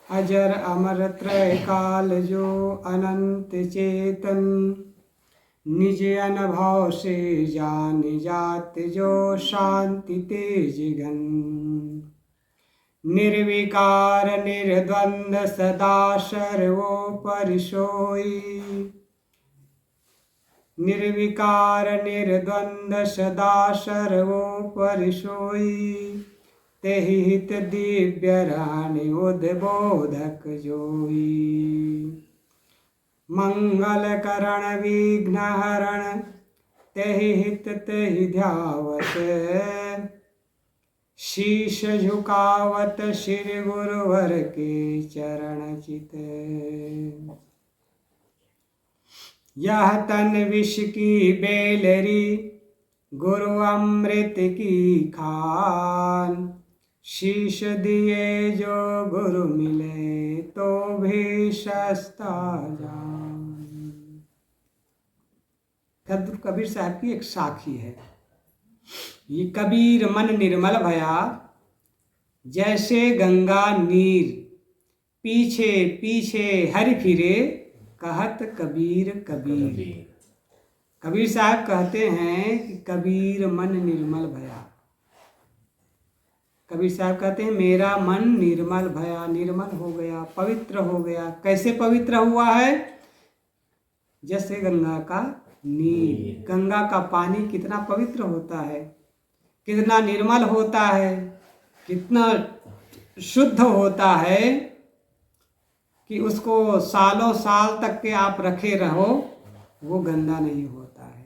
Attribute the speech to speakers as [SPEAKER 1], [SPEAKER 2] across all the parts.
[SPEAKER 1] अजर अमर त्रय काल जो अनंत चेतन, निज अनुभव से जान जात जो शांति तेज घन। निर्विकार निर्द्वंद सदा सर्वोपरि सोई, निर्विकार निर्द्वंद सदा सर्वोपरि सोई। तेहि हित दिव्य रानी उद्बोधक जोई, मंगल करण विघ्न हरण। तेहि हित तेहि ध्यावत, शीश झुकावत श्री गुरुवर के चरण चित। यह तन विष की बेलरी, गुरु अमृत की खान। शीश दिए जो गुरु मिले, तो भी सस्ता जान। सदगुरु कबीर साहब की एक साखी है। ये कबीर मन निर्मल भया, जैसे गंगा नीर। पीछे पीछे हरि फिरे, कहत कबीर कबीर। कबीर साहब कहते हैं कि कबीर मन निर्मल भया। कबीर साहब कहते हैं मेरा मन निर्मल भया, निर्मल हो गया, पवित्र हो गया। कैसे पवित्र हुआ है? जैसे गंगा का नीर। गंगा का पानी कितना पवित्र होता है, कितना निर्मल होता है, कितना शुद्ध होता है कि उसको सालों साल तक के आप रखे रहो, वो गंदा नहीं होता है,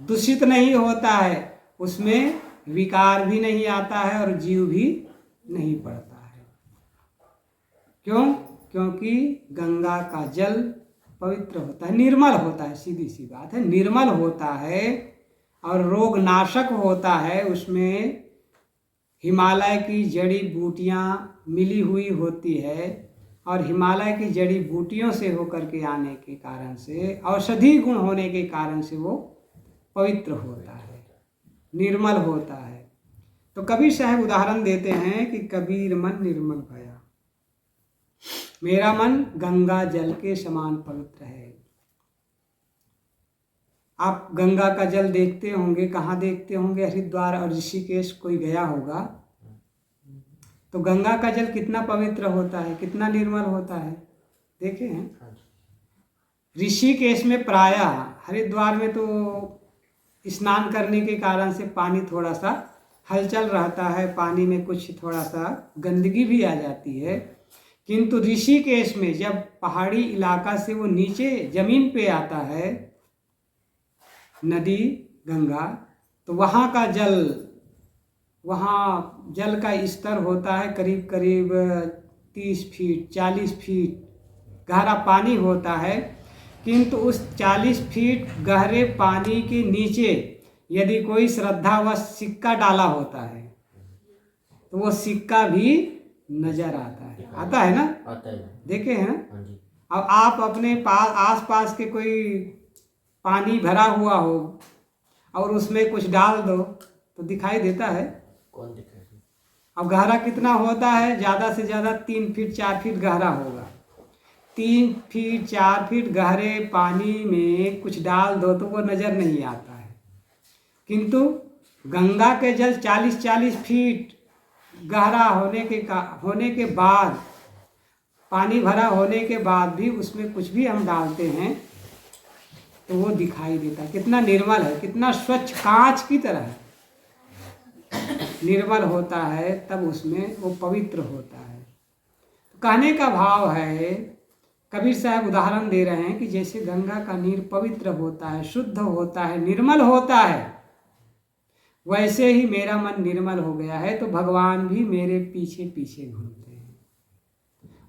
[SPEAKER 1] दूषित नहीं होता है, उसमें विकार भी नहीं आता है और जीव भी नहीं पड़ता है। क्यों? क्योंकि गंगा का जल पवित्र होता है, निर्मल होता है। सीधी सी बात है, निर्मल होता है और रोग नाशक होता है। उसमें हिमालय की जड़ी बूटियाँ मिली हुई होती है और हिमालय की जड़ी बूटियों से होकर के आने के कारण से, औषधि गुण होने के कारण से वो पवित्र होता है, निर्मल होता है। तो कबीर साहब उदाहरण देते हैं कि कबीर मन निर्मल भया, मेरा मन गंगा जल के समान पवित्र है। आप गंगा का जल देखते होंगे, कहाँ देखते होंगे? हरिद्वार और ऋषिकेश कोई गया होगा तो गंगा का जल कितना पवित्र होता है, कितना निर्मल होता है, देखे हैं? ऋषिकेश में प्रायः, हरिद्वार में तो स्नान करने के कारण से पानी थोड़ा सा हलचल रहता है, पानी में कुछ थोड़ा सा गंदगी भी आ जाती है। किंतु ऋषिकेश में जब पहाड़ी इलाका से वो नीचे जमीन पे आता है, नदी गंगा, तो वहाँ का जल, वहाँ जल का स्तर होता है करीब करीब 30 फीट 40 फीट गहरा पानी होता है। किंतु उस 40 फीट गहरे पानी के नीचे यदि कोई श्रद्धावश सिक्का डाला होता है तो वो सिक्का भी नजर आता है। आता है ना? आता है। देखे हैं? अब आप अपने पास आस पास के कोई पानी भरा हुआ हो और उसमें कुछ डाल दो तो दिखाई देता है? कौन दिखाई? अब गहरा कितना होता है? ज़्यादा से ज़्यादा 3 फीट 4 फीट गहरा होगा। 3 फीट 4 फीट गहरे पानी में कुछ डाल दो तो वो नज़र नहीं आता है। किंतु गंगा के जल 40-40 फीट गहरा होने के बाद, पानी भरा होने के बाद भी उसमें कुछ भी हम डालते हैं तो वो दिखाई देता है। कितना निर्मल है, कितना स्वच्छ, कांच की तरह है, निर्मल होता है, तब उसमें वो पवित्र होता है। तो कहने का भाव है, कबीर साहब उदाहरण दे रहे हैं कि जैसे गंगा का नीर पवित्र होता है, शुद्ध होता है, निर्मल होता है, वैसे ही मेरा मन निर्मल हो गया है। तो भगवान भी मेरे पीछे पीछे घूमते हैं।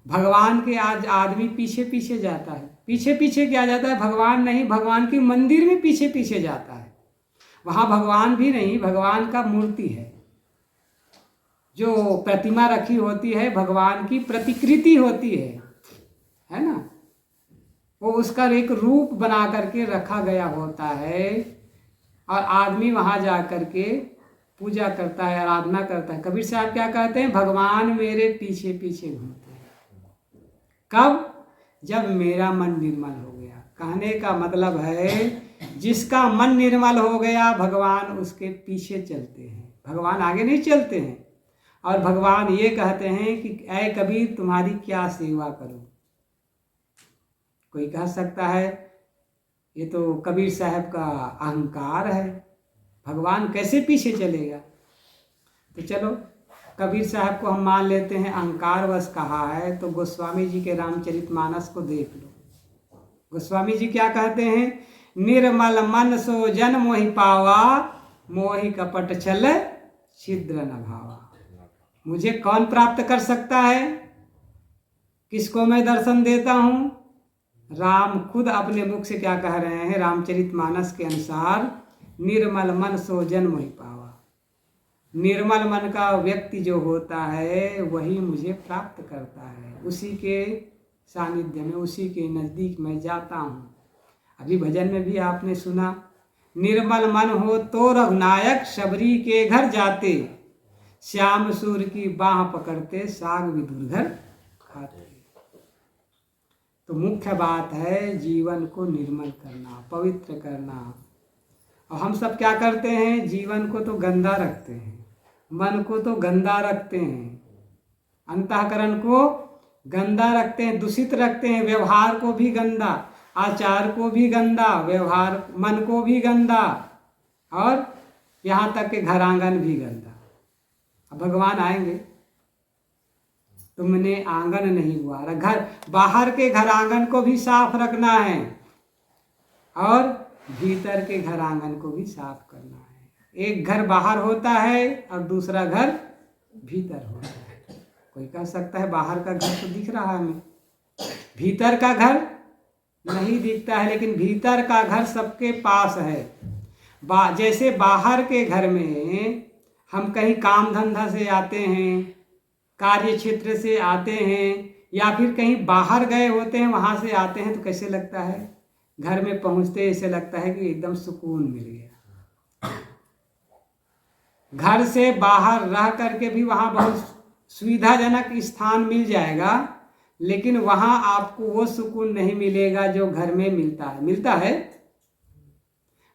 [SPEAKER 1] भगवान के आज आदमी पीछे पीछे जाता है। पीछे पीछे क्या जाता है? भगवान नहीं, भगवान के मंदिर में पीछे पीछे जाता है। वहाँ भगवान भी नहीं, भगवान का मूर्ति है, जो प्रतिमा रखी होती है, भगवान की प्रतिकृति होती है ना? वो उसका एक रूप बना करके रखा गया होता है और आदमी वहाँ जा करके पूजा करता है, आराधना करता है। कबीर साहब क्या कहते हैं? भगवान मेरे पीछे पीछे घूमते हैं। कब? जब मेरा मन निर्मल हो गया। कहने का मतलब है जिसका मन निर्मल हो गया भगवान उसके पीछे चलते हैं, भगवान आगे नहीं चलते हैं। और भगवान ये कहते हैं कि ऐ कबीर तुम्हारी क्या सेवा करूं। कोई कह सकता है ये तो कबीर साहब का अहंकार है, भगवान कैसे पीछे चलेगा। तो चलो कबीर साहब को हम मान लेते हैं अहंकार वश कहा है, तो गोस्वामी जी के रामचरितमानस को देख लो। गोस्वामी जी क्या कहते हैं? निर्मल मन सो जन मोहि पावा, मोहि कपट छल छिद्र न भावा। मुझे कौन प्राप्त कर सकता है? किसको मैं दर्शन देता हूँ? राम खुद अपने मुख से क्या कह रहे हैं रामचरितमानस के अनुसार, निर्मल मन सो जन मोहि पावा। निर्मल मन का व्यक्ति जो होता है वही मुझे प्राप्त करता है, उसी के सानिध्य में, उसी के नज़दीक मैं जाता हूँ। अभी भजन में भी आपने सुना, निर्मल मन हो तो रघुनायक शबरी के घर जाते, श्याम सूर की बाह पकड़ते साग विदुर घर खाते। तो मुख्य बात है जीवन को निर्मल करना, पवित्र करना। और हम सब क्या करते हैं? जीवन को तो गंदा रखते हैं, मन को तो गंदा रखते हैं, अंतःकरण को गंदा रखते हैं, दूषित रखते हैं, व्यवहार को भी गंदा, आचार को भी गंदा, व्यवहार मन को भी गंदा, और यहाँ तक के घर आंगन भी गंदा। अब भगवान आएंगे, तुमने आंगन नहीं गुहारा। घर बाहर के घर आंगन को भी साफ रखना है और भीतर के घर आंगन को भी साफ करना है। एक घर बाहर होता है और दूसरा घर भीतर होता है। कोई कह सकता है बाहर का घर तो दिख रहा है हमें, भीतर का घर नहीं दिखता है, लेकिन भीतर का घर सबके पास है। जैसे बाहर के घर में हम कहीं काम धंधा से आते हैं, कार्य क्षेत्र से आते हैं, या फिर कहीं बाहर गए होते हैं वहाँ से आते हैं, तो कैसे लगता है? घर में पहुँचते ऐसे लगता है कि एकदम सुकून मिल गया। घर से बाहर रह करके भी वहाँ बहुत सुविधाजनक स्थान मिल जाएगा, लेकिन वहाँ आपको वो सुकून नहीं मिलेगा जो घर में मिलता है। मिलता है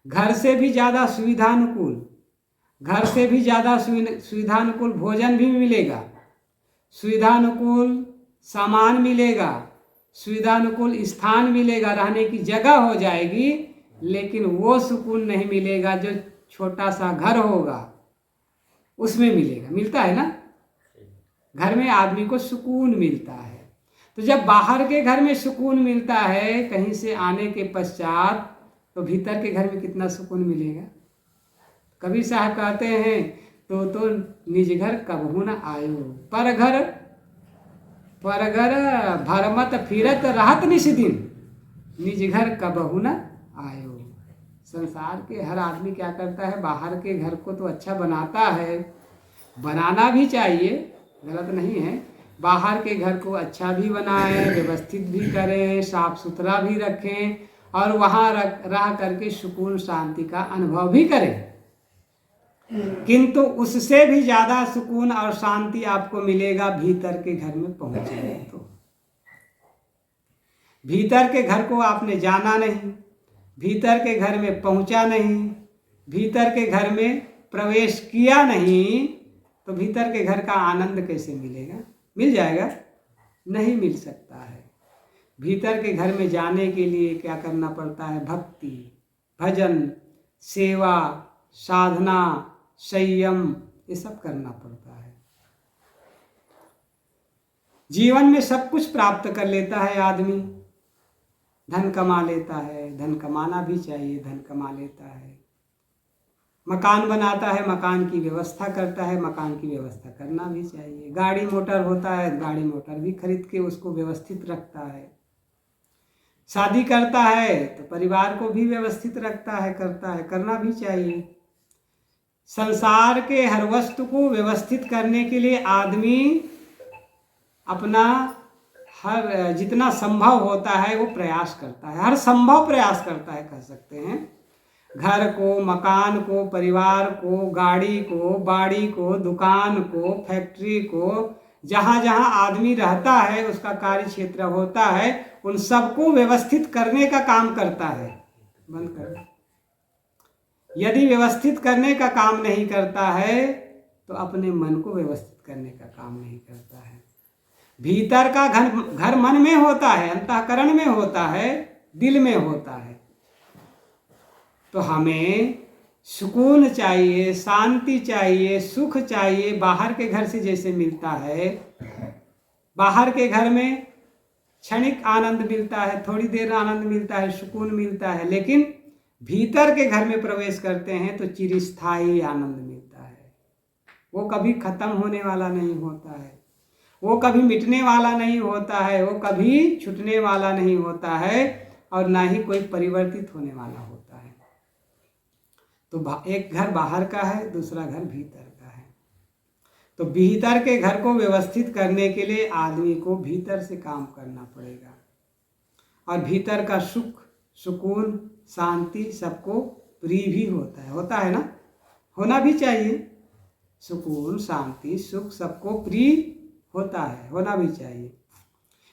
[SPEAKER 1] घर से भी ज़्यादा सुविधानुकूल, घर से भी ज़्यादा सुविधानुकूल भोजन भी मिलेगा, सुविधानुकूल सामान मिलेगा, सुविधानुकूल स्थान मिलेगा, रहने की जगह हो जाएगी, लेकिन वो सुकून नहीं मिलेगा जो छोटा सा घर होगा उसमें मिलेगा। मिलता है ना, घर में आदमी को सुकून मिलता है। तो जब बाहर के घर में सुकून मिलता है कहीं से आने के पश्चात, तो भीतर के घर में कितना सुकून मिलेगा। कबीर साहब कहते हैं तो निज घर कबहू न आयो, पर घर भरमत फिरत रहत निस दिन, निज घर कबहू न आयो। संसार के हर आदमी क्या करता है? बाहर के घर को तो अच्छा बनाता है, बनाना भी चाहिए, गलत नहीं है। बाहर के घर को अच्छा भी बनाएं, व्यवस्थित भी करें, साफ सुथरा भी रखें, और वहाँ रह करके सुकून शांति का अनुभव भी करें। किंतु उससे भी ज़्यादा सुकून और शांति आपको मिलेगा भीतर के घर में पहुँचे तो। भीतर के घर को आपने जाना नहीं, भीतर के घर में पहुँचा नहीं, भीतर के घर में प्रवेश किया नहीं, तो भीतर के घर का आनंद कैसे मिलेगा? मिल जाएगा? नहीं मिल सकता है। भीतर के घर में जाने के लिए क्या करना पड़ता है? भक्ति, भजन, सेवा, साधना, संयम, ये सब करना पड़ता है। जीवन में सब कुछ प्राप्त कर लेता है आदमी, धन कमा लेता है, धन कमाना भी चाहिए, धन कमा लेता है, मकान बनाता है, मकान की व्यवस्था करता है, मकान की व्यवस्था करना भी चाहिए, गाड़ी मोटर होता है, गाड़ी मोटर भी खरीद के उसको व्यवस्थित रखता है, शादी करता है तो परिवार को भी व्यवस्थित रखता है, करता है, करना भी चाहिए। संसार के हर वस्तु को व्यवस्थित करने के लिए आदमी अपना हर जितना संभव होता है वो प्रयास करता है, हर संभव प्रयास करता है कह सकते हैं। घर को, मकान को, परिवार को, गाड़ी को, बाड़ी को, दुकान को, फैक्ट्री को, जहाँ जहाँ आदमी रहता है, उसका कार्य क्षेत्र होता है, उन सबको व्यवस्थित करने का काम करता है। बंद कर। यदि व्यवस्थित करने का काम नहीं करता है तो अपने मन को व्यवस्थित करने का काम नहीं करता है। भीतर का घर मन में होता है, अंतःकरण में होता है, दिल में होता है। तो हमें सुकून चाहिए, शांति चाहिए, सुख चाहिए। बाहर के घर से जैसे मिलता है, बाहर के घर में क्षणिक आनंद मिलता है, थोड़ी देर आनंद मिलता है, सुकून मिलता है, लेकिन भीतर के घर में प्रवेश करते हैं तो चिरस्थायी आनंद मिलता है। वो कभी खत्म होने वाला नहीं होता है, वो कभी मिटने वाला नहीं होता है, वो कभी छूटने वाला नहीं होता है, और ना ही कोई परिवर्तित होने वाला होता है। तो एक घर बाहर का है, दूसरा घर भीतर का है। तो भीतर के घर को व्यवस्थित करने के लिए आदमी को भीतर से काम करना पड़ेगा, और भीतर का सुख, सुकून, शांति सबको प्रिय भी होता है ना, होना भी चाहिए। सुकून, शांति, सुख सबको प्रिय होता है, होना भी चाहिए।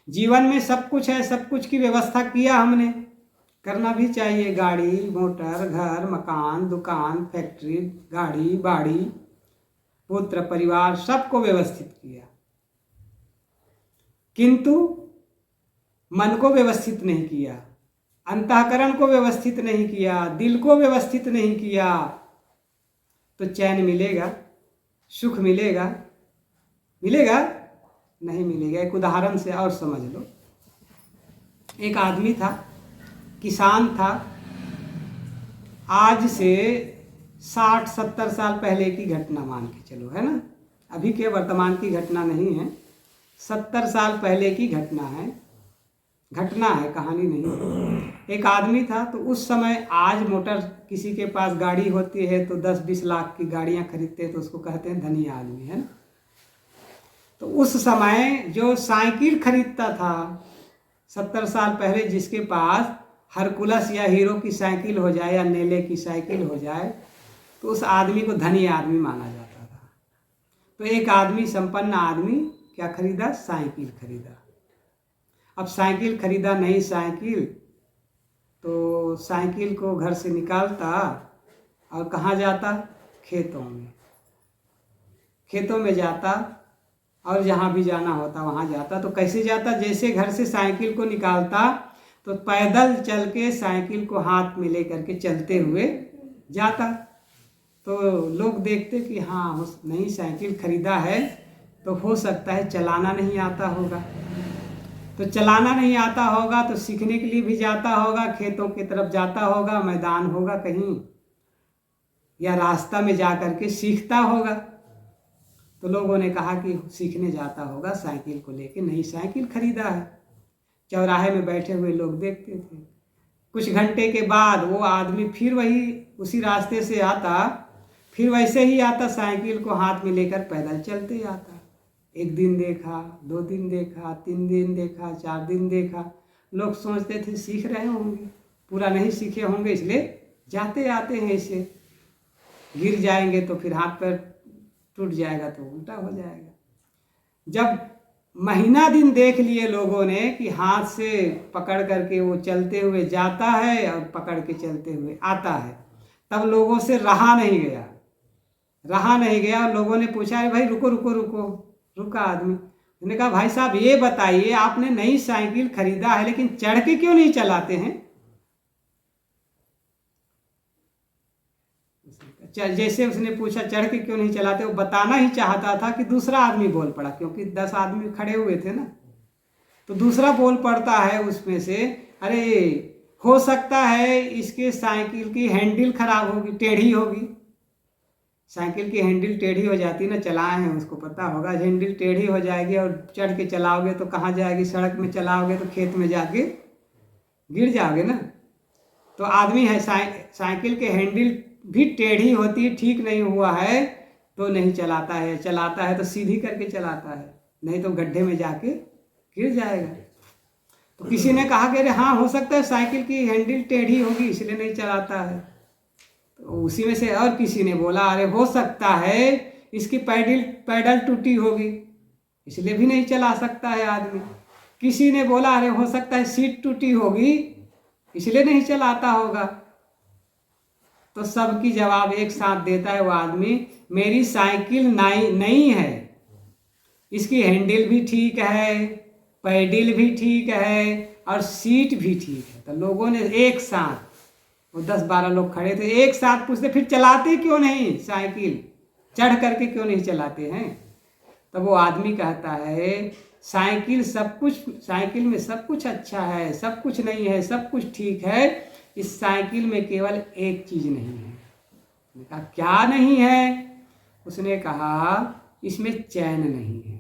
[SPEAKER 1] जीवन में सब कुछ है, सब कुछ की व्यवस्था किया हमने, करना भी चाहिए। गाड़ी मोटर, घर मकान, दुकान, फैक्ट्री, गाड़ी बाड़ी, पुत्र परिवार, सबको व्यवस्थित किया, किंतु मन को व्यवस्थित नहीं किया, अंतःकरण को व्यवस्थित नहीं किया, दिल को व्यवस्थित नहीं किया, तो चैन मिलेगा, सुख मिलेगा? मिलेगा? नहीं मिलेगा। एक उदाहरण से और समझ लो। एक आदमी था, किसान था, आज से 60-70 साल पहले की घटना मान के चलो, है ना, अभी के वर्तमान की घटना नहीं है, 70 साल पहले की घटना है, कहानी नहीं। एक आदमी था, तो उस समय, आज मोटर किसी के पास गाड़ी होती है तो 10-20 लाख की गाड़ियां खरीदते हैं, तो उसको कहते हैं धनी आदमी, है ना। तो उस समय जो साइकिल खरीदता था 70 साल पहले, जिसके पास हरकुलस या हीरो की साइकिल हो जाए या नेले की साइकिल हो जाए, तो उस आदमी को धनी आदमी माना जाता था। तो एक आदमी, संपन्न आदमी, क्या खरीदा? साइकिल खरीदा। अब साइकिल खरीदा, नई साइकिल, तो साइकिल को घर से निकालता और कहाँ जाता? खेतों में जाता, और जहाँ भी जाना होता वहाँ जाता। तो कैसे जाता? जैसे घर से साइकिल को निकालता तो पैदल चल के साइकिल को हाथ में लेकर के चलते हुए जाता। तो लोग देखते कि हाँ, नई साइकिल खरीदा है, तो हो सकता है चलाना नहीं आता होगा। तो चलाना नहीं आता होगा तो सीखने के लिए भी जाता होगा, खेतों की तरफ जाता होगा, मैदान होगा कहीं, या रास्ता में जा कर के सीखता होगा। तो लोगों ने कहा कि सीखने जाता होगा, साइकिल को लेके, नई साइकिल खरीदा है। चौराहे में बैठे हुए लोग देखते थे। कुछ घंटे के बाद वो आदमी फिर उसी रास्ते से आता, फिर वैसे ही आता, साइकिल को हाथ में लेकर पैदल चलते आता। 1 दिन देखा, 2 दिन देखा, 3 दिन देखा, 4 दिन देखा। लोग सोचते थे सीख रहे होंगे, पूरा नहीं सीखे होंगे, इसलिए जाते आते हैं ऐसे। गिर जाएंगे तो फिर हाथ पैर टूट जाएगा तो उल्टा हो जाएगा। जब महीना दिन देख लिए लोगों ने कि हाथ से पकड़ करके वो चलते हुए जाता है और पकड़ के चलते हुए आता है, तब लोगों से रहा नहीं गया। और लोगों ने पूछा, अरे भाई रुका आदमी। उन्होंने कहा, भाई साहब ये बताइए, आपने नई साइकिल खरीदा है लेकिन चढ़ के क्यों नहीं चलाते हैं? जैसे उसने पूछा चढ़ के क्यों नहीं चलाते, वो बताना ही चाहता था कि दूसरा आदमी बोल पड़ा, क्योंकि 10 आदमी खड़े हुए थे ना। तो दूसरा बोल पड़ता है उसमें से, अरे हो सकता है इसके साइकिल की हैंडल खराब होगी, टेढ़ी होगी। साइकिल की हैंडल टेढ़ी हो जाती ना, चलाए हैं उसको पता होगा, हैंडल टेढ़ी हो जाएगी और चढ़ के चलाओगे तो कहाँ जाएगी? सड़क में चलाओगे तो खेत में जाके गिर जाओगे ना। तो आदमी है, साइकिल के हैंडल भी टेढ़ी होती है, ठीक नहीं हुआ है तो नहीं चलाता है तो सीधी करके चलाता है, नहीं तो गड्ढे में जाके गिर जाएगा। तो किसी ने कहा कि अरे हाँ, हो सकता है साइकिल की हैंडल टेढ़ी होगी इसलिए नहीं चलाता है। तो उसी में से और किसी ने बोला, अरे हो सकता है इसकी पैडल टूटी होगी इसलिए भी नहीं चला सकता है आदमी। किसी ने बोला अरे हो सकता है सीट टूटी होगी इसलिए नहीं चलाता होगा, तो सबकी जवाब एक साथ देता है वो आदमी, मेरी साइकिल नई है, इसकी हैंडल भी ठीक है, पैडल भी ठीक है और सीट भी ठीक है। तो लोगों ने एक साथ, वो 10-12 लोग खड़े थे, एक साथ पूछते फिर चलाते क्यों नहीं साइकिल, चढ़ करके क्यों नहीं चलाते हैं? तब वो आदमी कहता है साइकिल में सब कुछ अच्छा है, सब कुछ नहीं है, सब कुछ ठीक है, इस साइकिल में केवल एक चीज़ नहीं है। मैंने कहा क्या नहीं है? उसने कहा इसमें चैन नहीं है।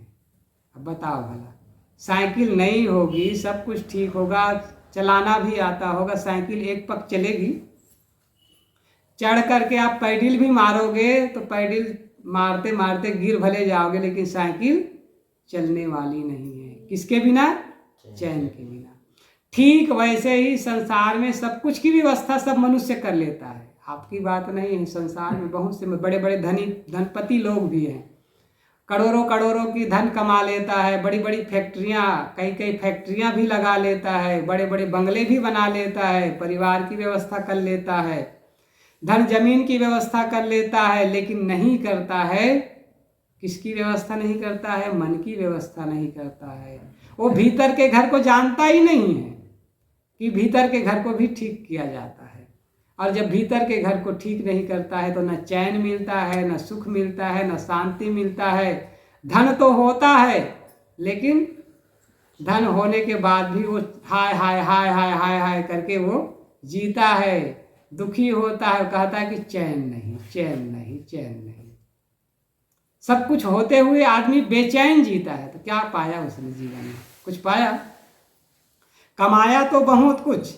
[SPEAKER 1] अब बताओ भला, साइकिल नई होगी, सब कुछ ठीक होगा, चलाना भी आता होगा, साइकिल एक पग चलेगी, चढ़ करके आप पैडल भी मारोगे तो पैडल मारते मारते गिर भले जाओगे, लेकिन साइकिल चलने वाली नहीं है। किसके बिना? चैन के बिना। ठीक वैसे ही संसार में सब कुछ की व्यवस्था सब मनुष्य कर लेता है, आपकी बात नहीं है। संसार में बहुत से बड़े बड़े धनपति लोग भी हैं, करोड़ों करोड़ों की धन कमा लेता है, बड़ी बड़ी फैक्ट्रियाँ, कई फैक्ट्रियाँ भी लगा लेता है, बड़े बड़े बंगले भी बना लेता है, परिवार की व्यवस्था कर लेता है, धन जमीन की व्यवस्था कर लेता है, लेकिन नहीं करता है, किसकी व्यवस्था नहीं करता है? मन की व्यवस्था नहीं करता है। वो भीतर के घर को जानता ही नहीं है कि भीतर के घर को भी ठीक किया जाता है। और जब भीतर के घर को ठीक नहीं करता है तो न चैन मिलता है, न सुख मिलता है, न शांति मिलता है। धन तो होता है, लेकिन धन होने के बाद भी वो हाय हाय हाय हाय हाय हाय करके वो जीता है, दुखी होता है, कहता है कि चैन नहीं, चैन नहीं, चैन नहीं। सब कुछ होते हुए आदमी बेचैन जीता है, तो क्या पाया उसने जीवन में? कुछ पाया? कमाया तो बहुत कुछ,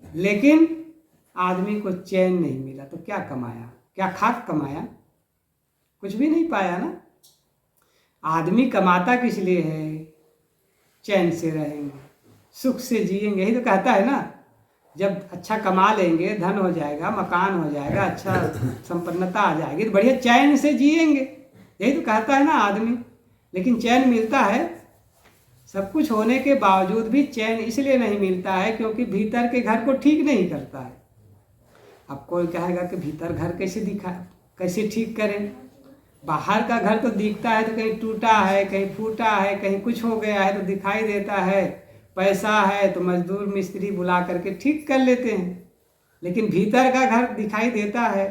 [SPEAKER 1] लेकिन आदमी को चैन नहीं मिला। तो क्या कमाया? क्या खाक कमाया? कुछ भी नहीं पाया ना। आदमी कमाता किस लिए है? चैन से रहेंगे, सुख से जिएंगे, यही तो कहता है ना। जब अच्छा कमा लेंगे, धन हो जाएगा, मकान हो जाएगा, अच्छा संपन्नता आ जाएगी, तो बढ़िया चैन से जिएंगे, यही तो कहता है ना आदमी। लेकिन चैन मिलता है? सब कुछ होने के बावजूद भी चैन इसलिए नहीं मिलता है क्योंकि भीतर के घर को ठीक नहीं करता है। अब कोई कहेगा कि भीतर घर कैसे ठीक करें? बाहर का घर तो दिखता है तो कहीं टूटा है, कहीं फूटा है, कहीं कुछ हो गया है तो दिखाई देता है, पैसा है तो मजदूर मिस्त्री बुला करके ठीक कर लेते हैं, लेकिन भीतर का घर दिखाई देता है।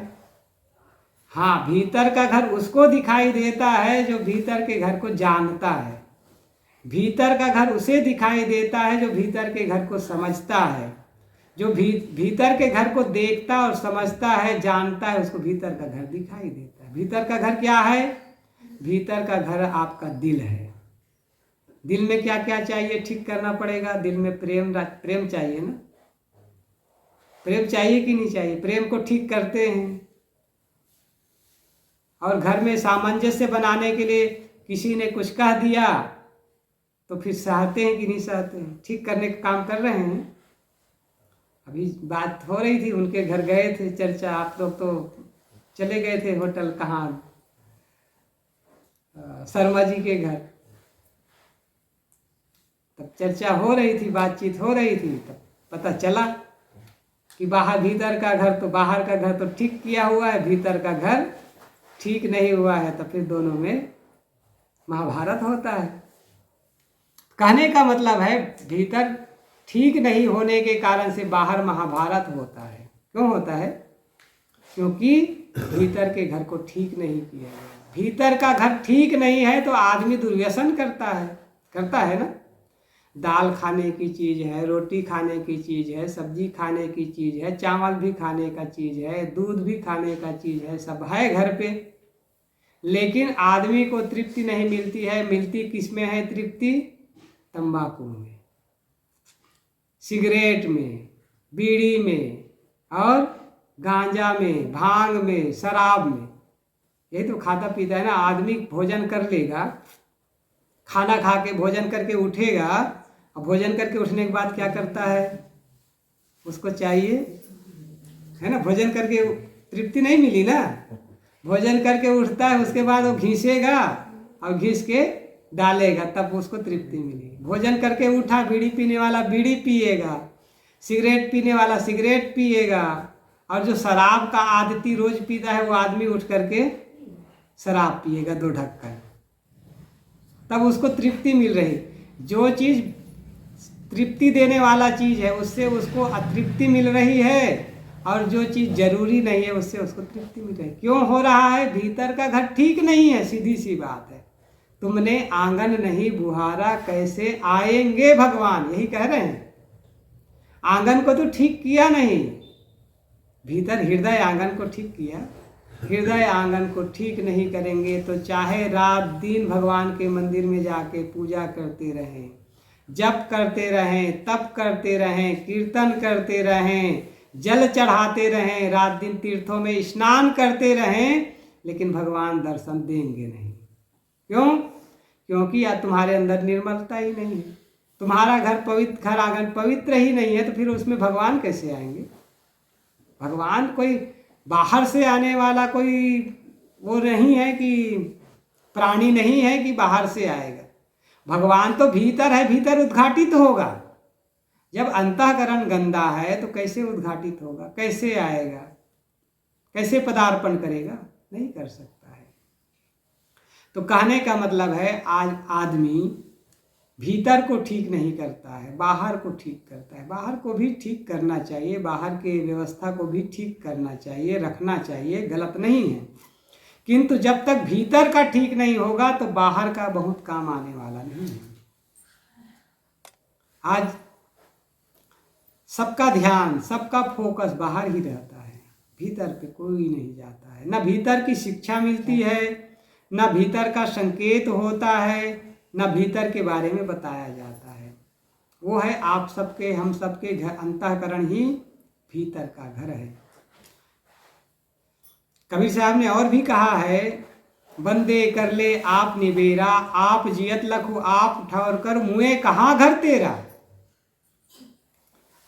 [SPEAKER 1] हाँ, भीतर का घर उसको दिखाई देता है जो भीतर के घर को जानता है। भीतर का घर उसे दिखाई देता है जो भीतर के घर को समझता है। जो भीतर के घर को देखता और समझता है, जानता है, उसको भीतर का घर दिखाई देता है। भीतर का घर क्या है? भीतर का घर आपका दिल है। दिल में क्या क्या चाहिए ठीक करना पड़ेगा। दिल में प्रेम चाहिए ना। प्रेम चाहिए कि नहीं चाहिए? प्रेम को ठीक करते हैं। और घर में सामंजस्य बनाने के लिए किसी ने कुछ कह दिया तो फिर सहते हैं कि नहीं सहते हैं? ठीक करने का काम कर रहे हैं। अभी बात हो रही थी, उनके घर गए थे चर्चा, आप लोग तो चले गए थे होटल, कहाँ, शर्मा जी के घर। तब चर्चा हो रही थी, बातचीत हो रही थी, तब पता चला कि भीतर का घर तो ठीक किया हुआ है, भीतर का घर ठीक नहीं हुआ है। तो फिर दोनों में महाभारत होता है। कहने का मतलब है भीतर ठीक नहीं होने के कारण से बाहर महाभारत होता है। क्यों होता है? क्योंकि भीतर के घर को ठीक नहीं किया गया। भीतर का घर ठीक नहीं है तो आदमी दुर्व्यसन करता है ना। दाल खाने की चीज़ है, रोटी खाने की चीज़ है, सब्जी खाने की चीज़ है, चावल भी खाने का चीज़ है, दूध भी खाने का चीज़ है, सब है घर पे, लेकिन आदमी को तृप्ति नहीं मिलती है। मिलती किस में है तृप्ति? तंबाकू में, सिगरेट में, बीड़ी में और गांजा में, भांग में, शराब में। यही तो खाता पीता है ना। आदमी भोजन कर लेगा, खाना खा के भोजन करके उठेगा, और भोजन करके उठने के बाद क्या करता है? उसको चाहिए है ना। भोजन करके तृप्ति नहीं मिली ना, भोजन करके उठता है, उसके बाद वो घिसेगा और घिस के डालेगा तब उसको तृप्ति मिलेगी। भोजन करके उठा, बीड़ी पीने वाला बीड़ी पिएगा, सिगरेट पीने वाला सिगरेट पिएगा, और जो शराब का आदती रोज पीता है वो आदमी उठ करके शराब पिएगा 2 ढक्कन, तब उसको तृप्ति मिल रही। जो चीज़ तृप्ति देने वाला चीज़ है उससे उसको अतृप्ति मिल रही है, और जो चीज़ जरूरी नहीं है उससे उसको तृप्ति मिल रही है। क्यों हो रहा है? भीतर का घर ठीक नहीं है, सीधी सी बात है। तुमने आंगन नहीं बुहारा कैसे आएंगे भगवान, यही कह रहे हैं। आंगन को तो ठीक किया नहीं, भीतर हृदय आंगन को ठीक किया। हृदय आंगन को ठीक नहीं करेंगे तो चाहे रात दिन भगवान के मंदिर में जाके पूजा करते रहें, जप करते रहें, तप करते रहें, कीर्तन करते रहें, जल चढ़ाते रहें, रात दिन तीर्थों में स्नान करते रहें, लेकिन भगवान दर्शन देंगे नहीं। क्यों? क्योंकि या तुम्हारे अंदर निर्मलता ही नहीं है। तुम्हारा घर आंगन पवित्र ही नहीं है तो फिर उसमें भगवान कैसे आएंगे? भगवान कोई बाहर से आने वाला कोई वो नहीं है कि प्राणी नहीं है कि बाहर से आएगा। भगवान तो भीतर है, भीतर उद्घाटित होगा। जब अंतःकरण गंदा है तो कैसे उद्घाटित होगा? कैसे आएगा? कैसे पदार्पण करेगा? नहीं कर सकता है। तो कहने का मतलब है आज आदमी भीतर को ठीक नहीं करता है, बाहर को ठीक करता है। बाहर को भी ठीक करना चाहिए, बाहर के व्यवस्था को भी ठीक करना चाहिए, रखना चाहिए, गलत नहीं है। किंतु जब तक भीतर का ठीक नहीं होगा तो बाहर का बहुत काम आने वाला नहीं है। आज सबका ध्यान, सबका फोकस बाहर ही रहता है, भीतर पे कोई नहीं जाता है। न भीतर की शिक्षा मिलती है, न भीतर का संकेत होता है, न भीतर के बारे में बताया जाता है। वो है आप सबके, हम सबके घर, अंतःकरण ही भीतर का घर है। कबीर साहब ने और भी कहा है, बंदे कर ले आप निबेरा, आप जियत लखु आप ठौर कर, मुए कहाँ घर तेरा।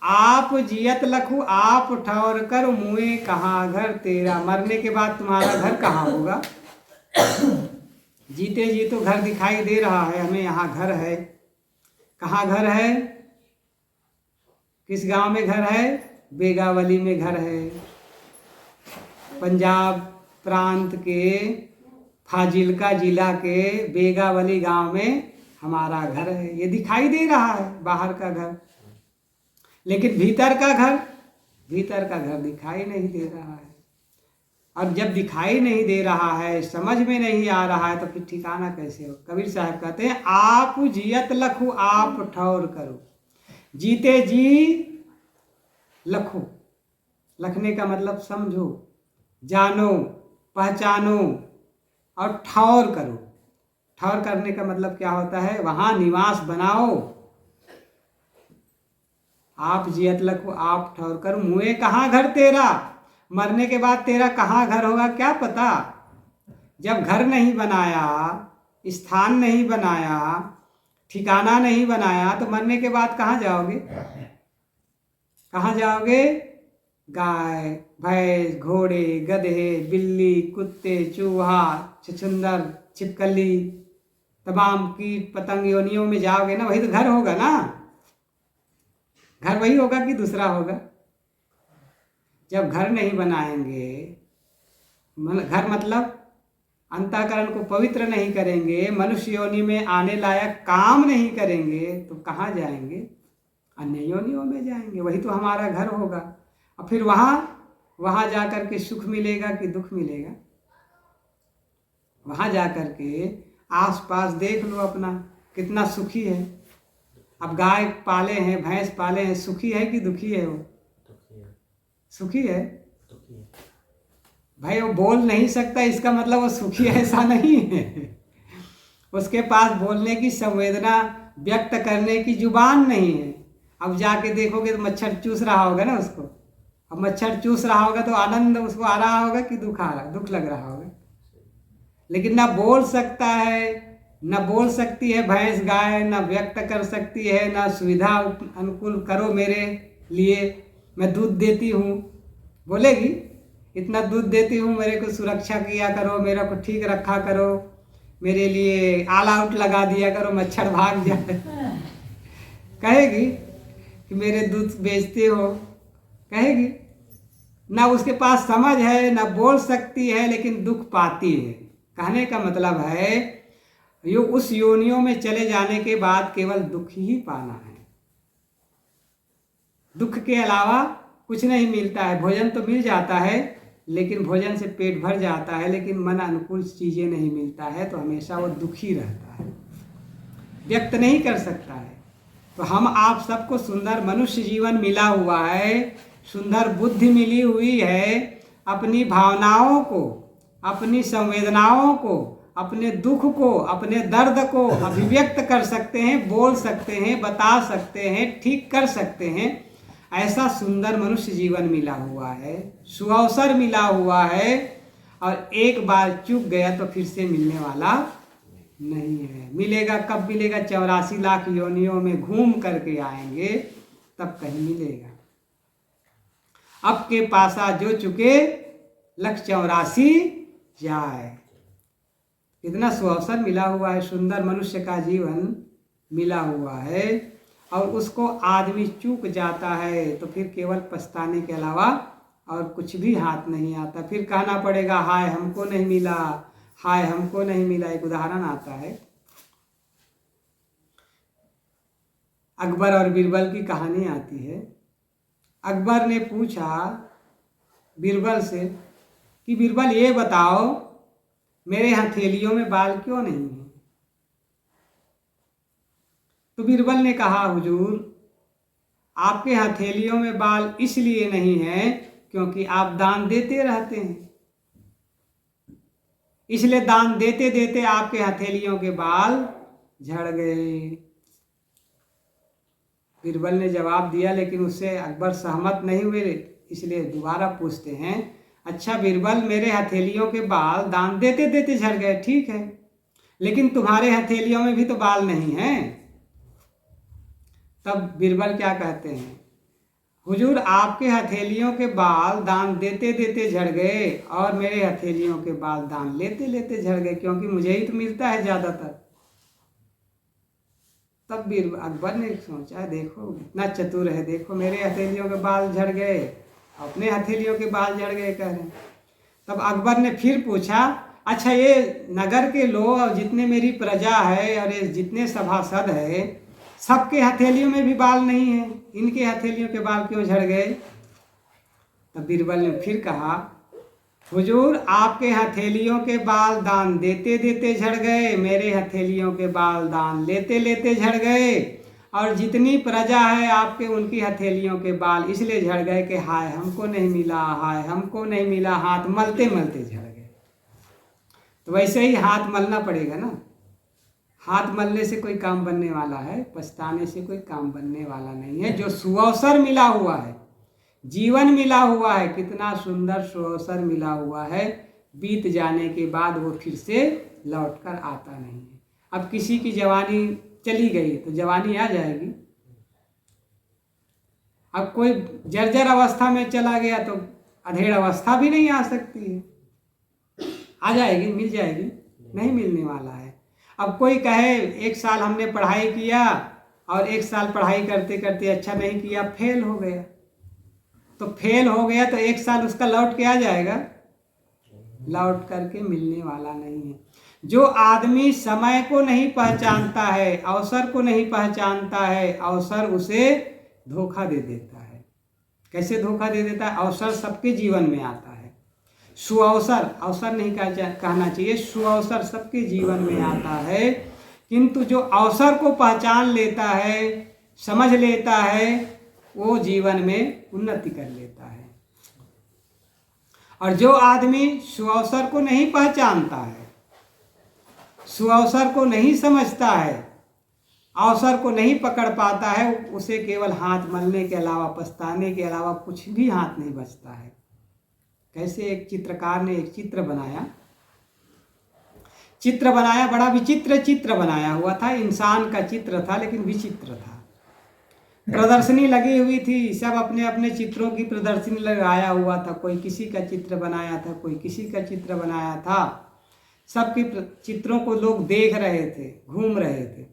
[SPEAKER 1] आप जियत लखु आप ठौर कर, मुए कहाँ घर तेरा। मरने के बाद तुम्हारा घर कहाँ होगा? जीते जी तो घर दिखाई दे रहा है हमें, यहाँ घर है। कहाँ घर है? किस गांव में घर है? बेगावली में घर है। पंजाब प्रांत के फाजिल्का जिला के बेगावली गांव में हमारा घर है। ये दिखाई दे रहा है बाहर का घर, लेकिन भीतर का घर दिखाई नहीं दे रहा है। और जब दिखाई नहीं दे रहा है, समझ में नहीं आ रहा है, तो फिर ठिकाना कैसे हो? कबीर साहब कहते हैं, आप जियत लखु आप ठौर करो। जीते जी लखो, लखने का मतलब समझो, जानो, पहचानो और ठौर करो। ठौर करने का मतलब क्या होता है? वहाँ निवास बनाओ। आप जियत लखु आप ठौर करो, मुए कहाँ घर तेरा। मरने के बाद तेरा कहाँ घर होगा क्या पता। जब घर नहीं बनाया, स्थान नहीं बनाया, ठिकाना नहीं बनाया, तो मरने के बाद कहाँ जाओगे? कहाँ जाओगे? गाय, भैंस, घोड़े, गधे, बिल्ली, कुत्ते, चूहा, छछूंदर, छिपकली, तमाम कीट पतंग योनियों में जाओगे ना, वही तो घर होगा ना। घर वही होगा कि दूसरा होगा? जब घर नहीं बनाएंगे, घर मतलब अंतःकरण को पवित्र नहीं करेंगे, मनुष्य योनि में आने लायक काम नहीं करेंगे, तो कहाँ जाएंगे? अन्य योनियों में जाएंगे। वही तो हमारा घर होगा। और फिर वहाँ जा कर के सुख मिलेगा कि दुख मिलेगा? वहाँ जा कर के आसपास देख लो अपना, कितना सुखी है। अब गाय पाले हैं, भैंस पाले हैं, सुखी है कि दुखी है? वो सुखी है। भाई वो बोल नहीं सकता, इसका मतलब वो सुखी है ऐसा नहीं है। उसके पास बोलने की संवेदना व्यक्त करने की जुबान नहीं है। अब जाके देखोगे तो मच्छर चूस रहा होगा ना उसको। अब मच्छर चूस रहा होगा तो आनंद उसको आ रहा होगा कि दुख लग रहा होगा। लेकिन ना बोल सकता है, ना बोल सकती है भैंस गाय, ना व्यक्त कर सकती है, ना सुविधा अनुकूल करो मेरे लिए, मैं दूध देती हूँ, बोलेगी? इतना दूध देती हूँ, मेरे को सुरक्षा किया करो, मेरे को ठीक रखा करो, मेरे लिए ऑल आउट लगा दिया करो, मच्छर भाग जाए। कहेगी कि मेरे दूध बेचते हो, कहेगी ना। उसके पास समझ है, ना बोल सकती है, लेकिन दुख पाती है। कहने का मतलब है उस योनियों में चले जाने के बाद केवल दुख ही पाना है। दुख के अलावा कुछ नहीं मिलता है। भोजन तो मिल जाता है, लेकिन भोजन से पेट भर जाता है, लेकिन मन अनुकूल चीज़ें नहीं मिलता है, तो हमेशा वो दुखी रहता है, व्यक्त नहीं कर सकता है। तो हम आप सबको सुंदर मनुष्य जीवन मिला हुआ है, सुंदर बुद्धि मिली हुई है। अपनी भावनाओं को, अपनी संवेदनाओं को, अपने दुख को, अपने दर्द को अभिव्यक्त कर सकते हैं, बोल सकते हैं, बता सकते हैं, ठीक कर सकते हैं। ऐसा सुंदर मनुष्य जीवन मिला हुआ है, सुअवसर मिला हुआ है, और एक बार चूक गया तो फिर से मिलने वाला नहीं है। मिलेगा कब मिलेगा? 84 लाख योनियों में घूम करके आएंगे, तब कहीं मिलेगा। अब के पासा जो चुके 184 जाए। इतना सुअवसर मिला हुआ है, सुंदर मनुष्य का जीवन मिला हुआ है, और उसको आदमी चूक जाता है तो फिर केवल पछताने के अलावा और कुछ भी हाथ नहीं आता। फिर कहना पड़ेगा हाय हमको नहीं मिला, हाय हमको नहीं मिला। एक उदाहरण आता है, अकबर और बीरबल की कहानी आती है। अकबर ने पूछा बीरबल से कि बीरबल ये बताओ मेरे हथेलियों में बाल क्यों नहीं है? तो बीरबल ने कहा हुजूर आपके हथेलियों में बाल इसलिए नहीं है क्योंकि आप दान देते रहते हैं, इसलिए दान देते देते आपके हथेलियों के बाल झड़ गए। बीरबल ने जवाब दिया, लेकिन उससे अकबर सहमत नहीं हुए, इसलिए दोबारा पूछते हैं, अच्छा बीरबल मेरे हथेलियों के बाल दान देते देते झड़ गए, ठीक है, लेकिन तुम्हारे हथेलियों में भी तो बाल नहीं हैं। तब बीरबल क्या कहते हैं, हुजूर आपके हथेलियों के बाल दान देते देते झड़ गए और मेरे हथेलियों के बाल दान लेते लेते झड़ गए, क्योंकि मुझे ही तो मिलता है ज़्यादातर। तब अकबर ने सोचा देखो इतना चतुर है, देखो मेरे हथेलियों के बाल झड़ गए, अपने हथेलियों के बाल झड़ गए कह रहे हैं। तब अकबर ने फिर पूछा, अच्छा ये नगर के लोग और जितने मेरी प्रजा है और ये जितने सभासद है सबके हथेलियों में भी बाल नहीं है, इनके हथेलियों के बाल क्यों झड़ गए? तब बीरबल ने फिर कहा, हुजूर आपके हथेलियों के बाल दान देते देते झड़ गए, मेरे हथेलियों के बाल दान लेते लेते झड़ गए, और जितनी प्रजा है आपके उनकी हथेलियों के बाल इसलिए झड़ गए कि हाय हमको नहीं मिला, हाय हमको नहीं मिला, हाथ मलते मलते झड़ गए। तो वैसे ही हाथ मलना पड़ेगा ना, हाथ मलने से कोई काम बनने वाला है, पछताने से कोई काम बनने वाला नहीं है। जो सुअवसर मिला हुआ है, जीवन मिला हुआ है, कितना सुंदर सुअवसर मिला हुआ है, बीत जाने के बाद वो फिर से लौट कर आता नहीं है। अब किसी की जवानी चली गई तो जवानी आ जाएगी, अब कोई जर्जर अवस्था में चला गया तो अधेड़ अवस्था भी नहीं आ सकती है, आ जाएगी, मिल जाएगी, नहीं मिलने वाला है। अब कोई कहे 1 साल हमने पढ़ाई किया और 1 साल पढ़ाई करते करते अच्छा नहीं किया, फेल हो गया, तो फेल हो गया तो 1 साल उसका लौट के आ जाएगा, लौट करके मिलने वाला नहीं है। जो आदमी समय को नहीं पहचानता है, अवसर को नहीं पहचानता है, अवसर उसे धोखा दे देता है। कैसे धोखा दे देता है? अवसर सबके जीवन में आता है, सुअवसर, अवसर नहीं कहना चाहिए, सुअवसर सबके जीवन में आता है, किंतु जो अवसर को पहचान लेता है, समझ लेता है, वो जीवन में उन्नति कर लेता है। और जो आदमी सुअवसर को नहीं पहचानता है, सुअवसर को नहीं समझता है, अवसर को नहीं पकड़ पाता है, उसे केवल हाथ मलने के अलावा, पछताने के अलावा कुछ भी हाथ नहीं बचता है। कैसे एक चित्रकार ने एक चित्र बनाया, बड़ा विचित्र चित्र बनाया हुआ था, इंसान का चित्र था लेकिन विचित्र था। प्रदर्शनी लगी हुई थी, सब अपने अपने चित्रों की प्रदर्शनी लगाया हुआ था, कोई किसी का चित्र बनाया था, कोई किसी का चित्र बनाया था। सबके चित्रों को लोग देख रहे थे, घूम रहे थे।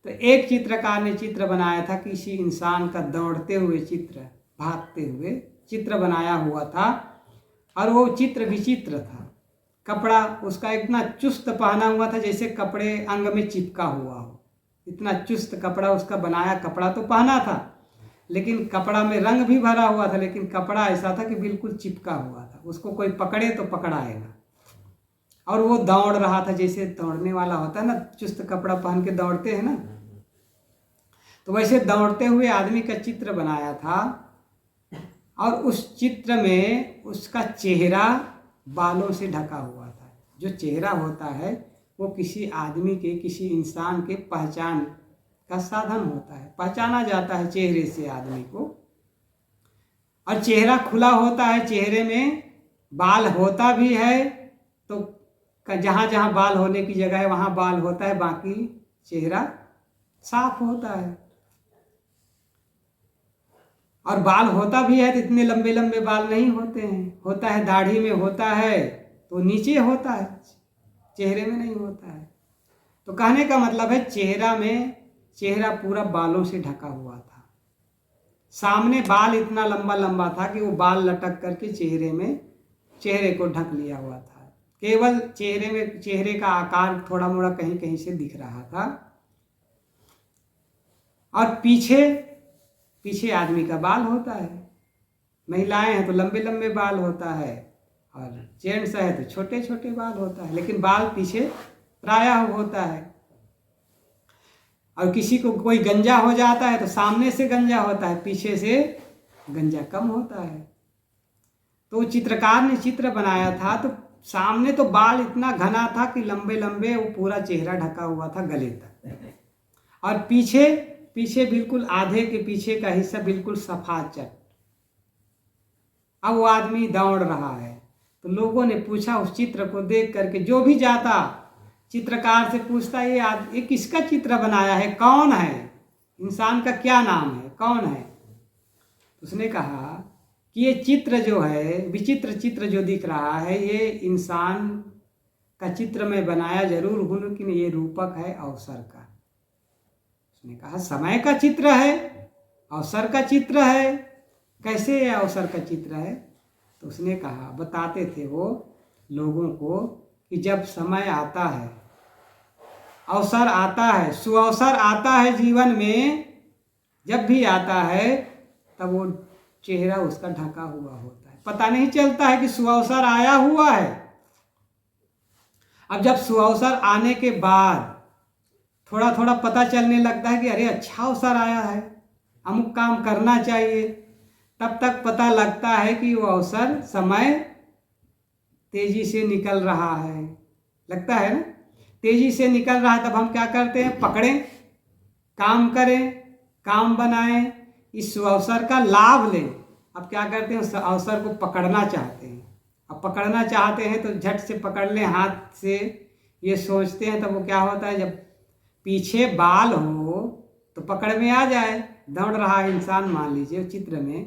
[SPEAKER 1] तो एक चित्रकार ने चित्र बनाया था, किसी इंसान का दौड़ते हुए चित्र, भागते हुए चित्र बनाया हुआ था, और वो चित्र विचित्र था। कपड़ा उसका इतना चुस्त पहना हुआ था जैसे कपड़े अंग में चिपका हुआ हो, इतना चुस्त कपड़ा उसका बनाया। कपड़ा तो पहना था, लेकिन कपड़ा में रंग भी भरा हुआ था, लेकिन कपड़ा ऐसा था कि बिल्कुल चिपका हुआ था, उसको कोई पकड़े तो पकड़ाएगा। और वो दौड़ रहा था जैसे दौड़ने वाला होता है ना, चुस्त कपड़ा पहन के दौड़ते हैं ना, तो वैसे दौड़ते हुए आदमी का चित्र बनाया था। और उस चित्र में उसका चेहरा बालों से ढका हुआ था। जो चेहरा होता है वो किसी आदमी के, किसी इंसान के पहचान का साधन होता है, पहचाना जाता है चेहरे से आदमी को। और चेहरा खुला होता है, चेहरे में बाल होता भी है, तो जहाँ जहाँ बाल होने की जगह है वहाँ बाल होता है, बाकी चेहरा साफ होता है। और बाल होता भी है तो इतने लंबे लंबे बाल नहीं होते हैं, होता है दाढ़ी में होता है तो नीचे होता है, चेहरे में नहीं होता है। तो कहने का मतलब है चेहरा पूरा बालों से ढका हुआ था। सामने बाल इतना लंबा लंबा था कि वो बाल लटक करके चेहरे को ढक लिया हुआ था। केवल चेहरे का आकार थोड़ा मोड़ा कहीं कहीं से दिख रहा था। और पीछे आदमी का बाल होता है, महिलाएं हैं तो लंबे लंबे बाल होता है, और जेंट्स है तो छोटे छोटे बाल होता है, लेकिन बाल पीछे प्रायः होता है। और किसी को कोई गंजा हो जाता है तो सामने से गंजा होता है, पीछे से गंजा कम होता है। तो चित्रकार ने चित्र बनाया था तो सामने तो बाल इतना घना था कि लंबे लंबे, वो पूरा चेहरा ढका हुआ था गले तक, और पीछे बिल्कुल आधे के पीछे का हिस्सा बिल्कुल सफाचट। अब वो आदमी दौड़ रहा है, तो लोगों ने पूछा उस चित्र को देख करके, जो भी जाता चित्रकार से पूछता, ये किसका चित्र बनाया है, कौन है, इंसान का क्या नाम है, कौन है। उसने कहा कि ये चित्र जो है, विचित्र चित्र जो दिख रहा है, ये इंसान का चित्र मैं बनाया जरूर हूँ, लेकिन ये रूपक है अवसर का। उसने कहा समय का चित्र है, अवसर का चित्र है, कैसे ये अवसर का चित्र है। तो उसने कहा, बताते थे वो लोगों को कि जब समय आता है, अवसर आता है, सुअवसर आता है जीवन में, जब भी आता है तब वो चेहरा उसका ढका हुआ होता है, पता नहीं चलता है कि सुअवसर आया हुआ है। अब जब सुअवसर आने के बाद थोड़ा थोड़ा पता चलने लगता है कि अरे अच्छा अवसर आया है, अमुक काम करना चाहिए, तब तक पता लगता है कि वो अवसर, समय तेजी से निकल रहा है, लगता है ना, तेजी से निकल रहा है। तब हम क्या करते हैं, पकड़ें, काम करें, काम बनाएं, इस अवसर का लाभ लें। अब क्या करते हैं, उस अवसर को पकड़ना चाहते हैं। अब पकड़ना चाहते हैं तो झट से पकड़ लें हाथ से, ये सोचते हैं। तब वो क्या होता है, जब पीछे बाल हो तो पकड़ में आ जाए। दौड़ रहा इंसान, मान लीजिए चित्र में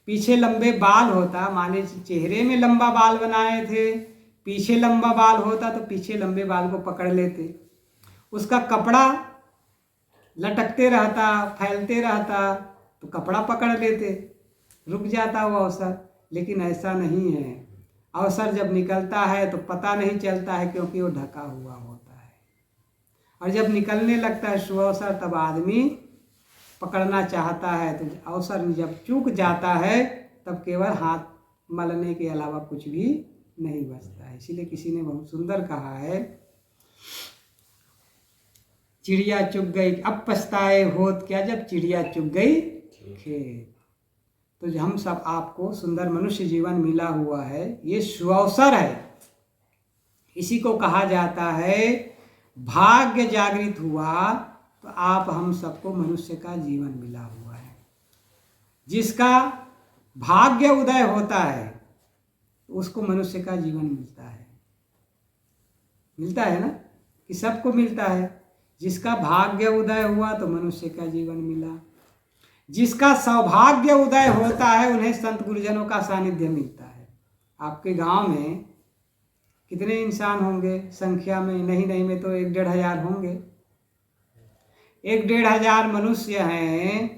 [SPEAKER 1] पीछे लंबे बाल होता, मान लीजिए चेहरे में लंबा बाल बनाए थे, पीछे लंबा बाल होता तो पीछे लंबे बाल को पकड़ लेते, उसका कपड़ा लटकते रहता, फैलते रहता तो कपड़ा पकड़ लेते, रुक जाता वो अवसर। लेकिन ऐसा नहीं है, अवसर जब निकलता है तो पता नहीं चलता है, क्योंकि वो ढका हुआ होता है। और जब निकलने लगता है सुअवसर, तब आदमी पकड़ना चाहता है, तो अवसर जब चूक जाता है तब केवल हाथ मलने के अलावा कुछ भी नहीं बचता है। इसीलिए किसी ने बहुत सुंदर कहा है, चिड़िया चुग गई अब पछताए होत क्या, जब चिड़िया चुग गई खेत। तो हम सब आपको सुंदर मनुष्य जीवन मिला हुआ है, ये सुअवसर है। इसी को कहा जाता है भाग्य जागृत हुआ तो आप हम सबको मनुष्य का जीवन मिला हुआ है। जिसका भाग्य उदय होता है उसको मनुष्य का जीवन मिलता है ना, कि सबको मिलता है। जिसका भाग्य उदय हुआ तो मनुष्य का जीवन मिला। जिसका सौभाग्य उदय होता है उन्हें संत गुरुजनों का सानिध्य मिलता है। आपके गांव में कितने इंसान होंगे संख्या में? नहीं में तो 1-1.5 हज़ार होंगे। 1-1.5 हज़ार मनुष्य हैं,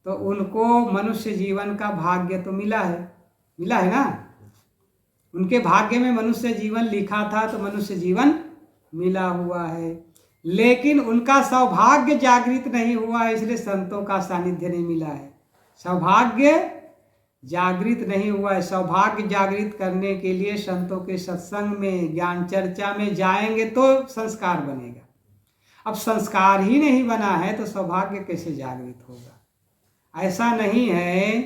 [SPEAKER 1] तो उनको मनुष्य जीवन का भाग्य तो मिला है ना। उनके भाग्य में मनुष्य जीवन लिखा था, तो मनुष्य जीवन मिला हुआ है। लेकिन उनका सौभाग्य जागृत नहीं हुआ है, इसलिए संतों का सानिध्य नहीं मिला है। सौभाग्य जागृत नहीं हुआ है। सौभाग्य जागृत करने के लिए संतों के सत्संग में, ज्ञान चर्चा में जाएंगे तो संस्कार बनेगा। अब संस्कार ही नहीं बना है तो सौभाग्य कैसे जागृत होगा? ऐसा नहीं है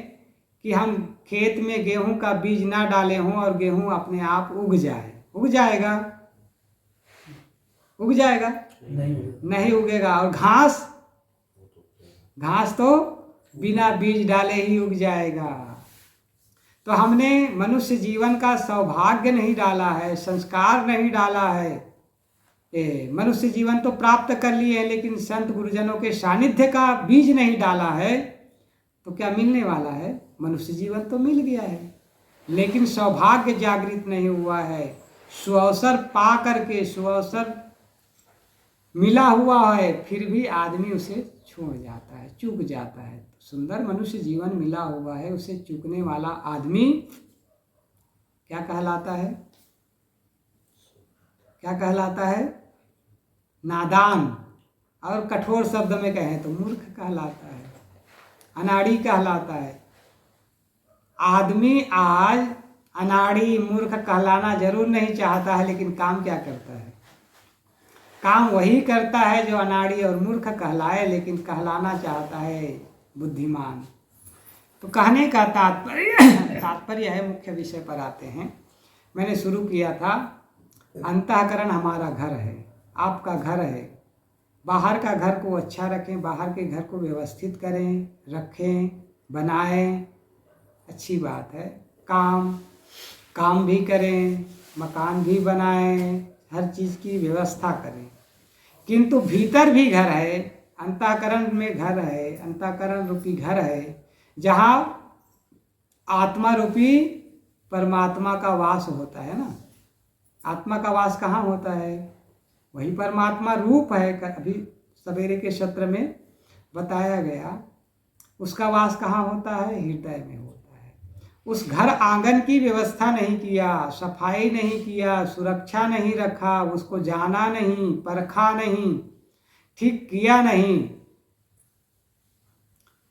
[SPEAKER 1] कि हम खेत में गेहूं का बीज ना डाले हों और गेहूं अपने आप उग जाए। उग जाएगा? उग जाएगा? नहीं उगेगा। और घास तो बिना बीज डाले ही उग जाएगा। तो हमने मनुष्य जीवन का सौभाग्य नहीं डाला है, संस्कार नहीं डाला है। मनुष्य जीवन तो प्राप्त कर लिए हैं, लेकिन संत गुरुजनों के सानिध्य का बीज नहीं डाला है, तो क्या मिलने वाला है? मनुष्य जीवन तो मिल गया है, लेकिन सौभाग्य जागृत नहीं हुआ है। सुअवसर पा करके, सुअवसर मिला हुआ है, फिर भी आदमी उसे छोड़ जाता है, चूक जाता है। सुंदर मनुष्य जीवन मिला हुआ है, उसे चूकने वाला आदमी क्या कहलाता है? क्या कहलाता है? नादान। और कठोर शब्द में कहें तो मूर्ख कहलाता है, अनाड़ी कहलाता है। आदमी आज अनाड़ी मूर्ख कहलाना जरूर नहीं चाहता है, लेकिन काम क्या करता है? काम वही करता है जो अनाड़ी और मूर्ख कहलाए, लेकिन कहलाना चाहता है बुद्धिमान। तो कहने का तात्पर्य है, मुख्य विषय पर आते हैं। मैंने शुरू किया था, अंतःकरण हमारा घर है, आपका घर है। बाहर का घर को अच्छा रखें, बाहर के घर को व्यवस्थित करें, रखें, बनाएं, अच्छी बात है। काम भी करें, मकान भी बनाएं, हर चीज़ की व्यवस्था करें। किंतु भीतर भी घर है, अंतःकरण में घर है, अंतःकरण रूपी घर है, जहाँ आत्मा रूपी परमात्मा का वास होता है ना। आत्मा का वास कहाँ होता है? वही परमात्मा रूप है। अभी सवेरे के सत्र में बताया गया, उसका वास कहाँ होता है? हृदय में होता है। उस घर आंगन की व्यवस्था नहीं किया, सफाई नहीं किया, सुरक्षा नहीं रखा, उसको जाना नहीं, परखा नहीं, ठीक किया नहीं,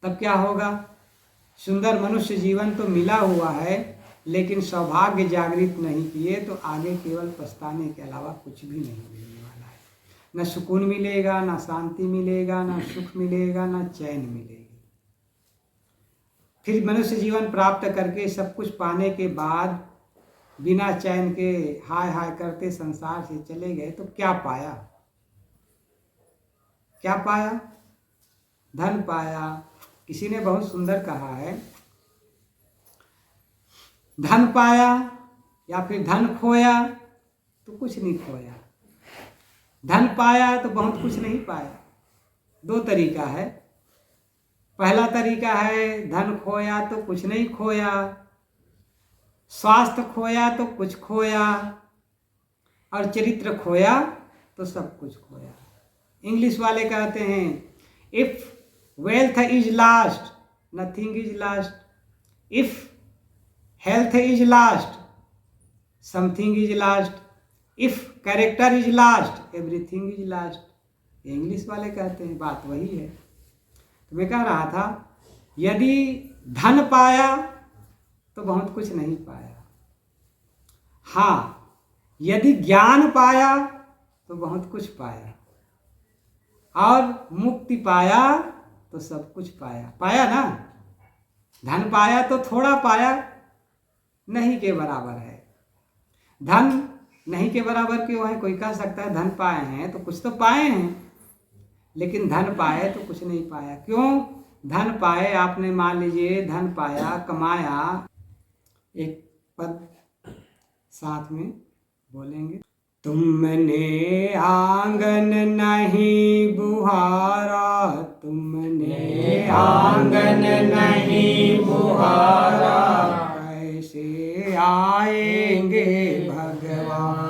[SPEAKER 1] तब क्या होगा? सुंदर मनुष्य जीवन तो मिला हुआ है, लेकिन सौभाग्य जागृत नहीं किए तो आगे केवल पछताने के अलावा कुछ भी नहीं मिलने वाला है। न सुकून मिलेगा, न शांति मिलेगा, न सुख मिलेगा, न चैन मिलेगी। फिर मनुष्य जीवन प्राप्त करके सब कुछ पाने के बाद बिना चैन के हाय हाय करते संसार से चले गए तो क्या पाया? क्या पाया? धन पाया। किसी ने बहुत सुंदर कहा है, धन पाया या फिर धन खोया तो कुछ नहीं खोया। धन पाया तो बहुत कुछ नहीं पाया। दो तरीका है। पहला तरीका है, धन खोया तो कुछ नहीं खोया, स्वास्थ्य खोया तो कुछ खोया, और चरित्र खोया तो सब कुछ खोया। इंग्लिश वाले कहते हैं, if wealth is last nothing is last, if health is last something is last, if character is last everything is last. English वाले कहते हैं, बात वही है। तो मैं कह रहा था, यदि धन पाया तो बहुत कुछ नहीं पाया। हाँ, यदि ज्ञान पाया तो बहुत कुछ पाया, और मुक्ति पाया तो सब कुछ पाया। पाया ना? धन पाया तो थोड़ा पाया, नहीं के बराबर है। धन नहीं के बराबर क्यों है? कोई कह सकता है धन पाए हैं तो कुछ तो पाए हैं, लेकिन धन पाए तो कुछ नहीं पाया। क्यों? धन पाए, आपने मान लीजिए धन पाया, कमाया, एक पद साथ में बोलेंगे, तुमने आंगन नहीं बुहारा, तुमने आंगन नहीं बुहारा, कैसे आएंगे भगवान।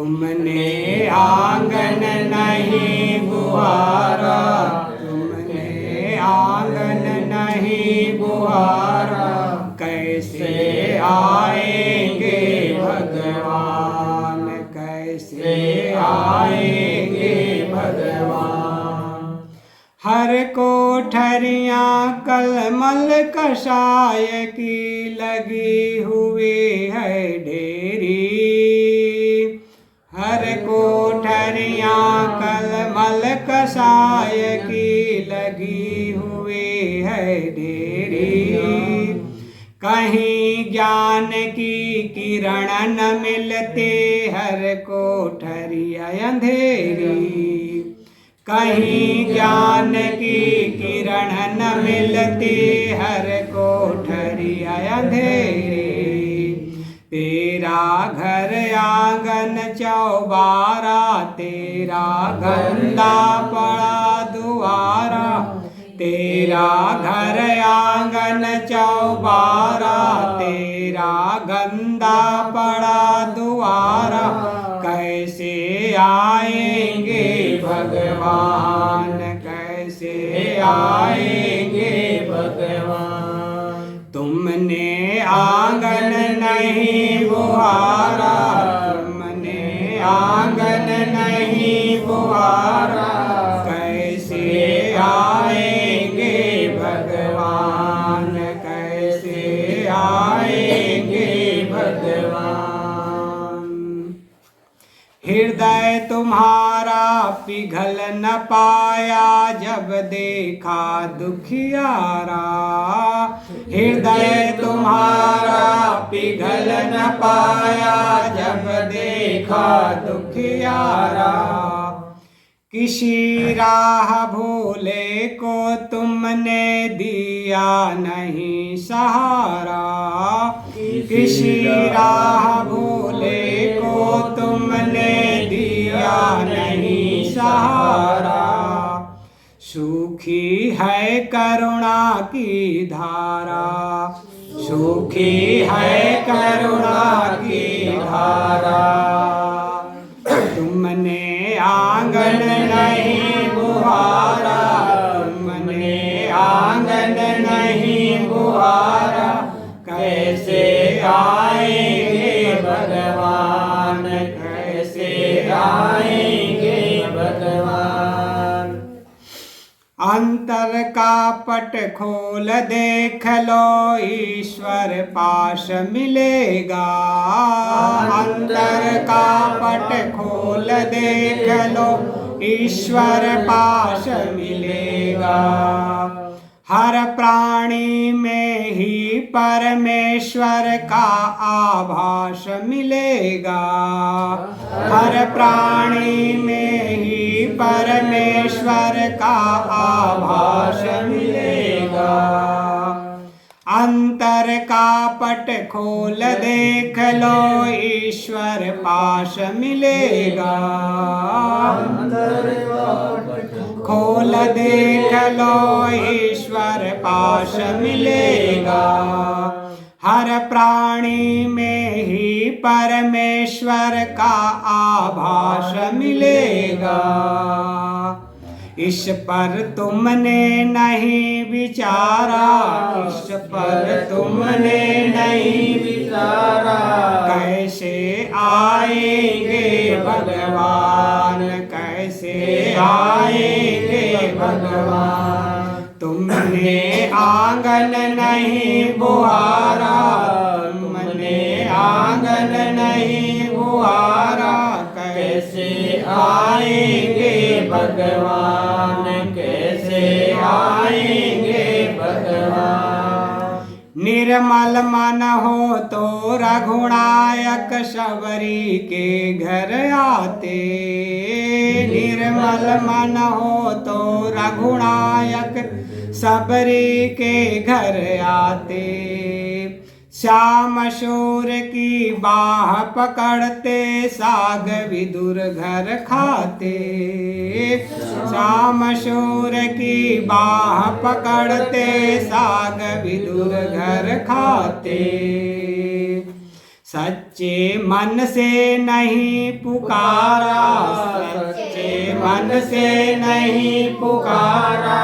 [SPEAKER 1] तुमने आंगन नहीं बुहारा, तुमने आंगन नहीं बुहारा, कैसे आएंगे भगवान, कैसे आएंगे भगवान। हर कोठरियाँ कलमल कषाय की लगी हुई है ढेरी, हर कोठरियाँ कलमल कषाय की लगी हुई है ढेरी, कहीं ज्ञान की किरण न मिलती, हर कोठरिया अंधेरी, कहीं ज्ञान की किरण न मिलती, हर कोठरिया अंधेरी। तेरा घर आंगन चौबारा, तेरा गंदा पड़ा दुआरा, तेरा घर आंगन चौबारा, तेरा गंदा पड़ा दुआरा, कैसे आएंगे भगवान, कैसे आएंगे भगवान। तुमने आंगन नहीं बुहारा, तुमने आंगन नहीं बुहारा, कैसे आएंगे भगवान, कैसे आएंगे भगवान। हृदय तुम्हारा पिघल न पाया जब देखा दुखियारा, हृदय तुम्हारा पिघल न पाया जब देखा दुखियारा, किसी राह भूले को तुमने दिया नहीं सहारा, किसी राह भूले को तुमने दिया नहीं सहारा, सूखी है करुणा की धारा, सूखी है करुणा की धारा। तुमने आंगन नहीं बुहारा, तुमने आंगन नहीं बुहारा, कैसे आएंगे भगवान, कैसे आएंगे भगवान। अंतर का पट खोल देख लो, ईश्वर पास मिलेगा, अंतर का पट खोल देख लो, ईश्वर पास मिलेगा। हर प्राणी में ही परमेश्वर का आभास मिलेगा, हर प्राणी में ही परमेश्वर का आभास मिलेगा। अंतर का पट खोल देख लो, ईश्वर पास मिलेगा, अंतर का पट खोल देख लो, ईश्वर पास मिलेगा। हर प्राणी में ही परमेश्वर का आभास मिलेगा। इस पर तुमने नहीं विचारा, इस पर तुमने नहीं विचारा, कैसे आएंगे भगवान, कैसे आएंगे भगवान। तुमने आंगन नहीं बुहारा, तुमने आंगन नहीं बुहारा, कैसे आएंगे भगवान, कैसे आएंगे भगवान। निर्मल मन हो तो रघुनायक शबरी के घर आते, निर्मल मन हो तो रघुनायक शबरी के घर आते। श्याम शूर की बाह पकड़ते, साग विदुर घर खाते। श्याम शूर की बाह पकड़ते, साग विदुर घर खाते। सच्चे मन से नहीं पुकारा, सच्चे मन से नहीं पुकारा,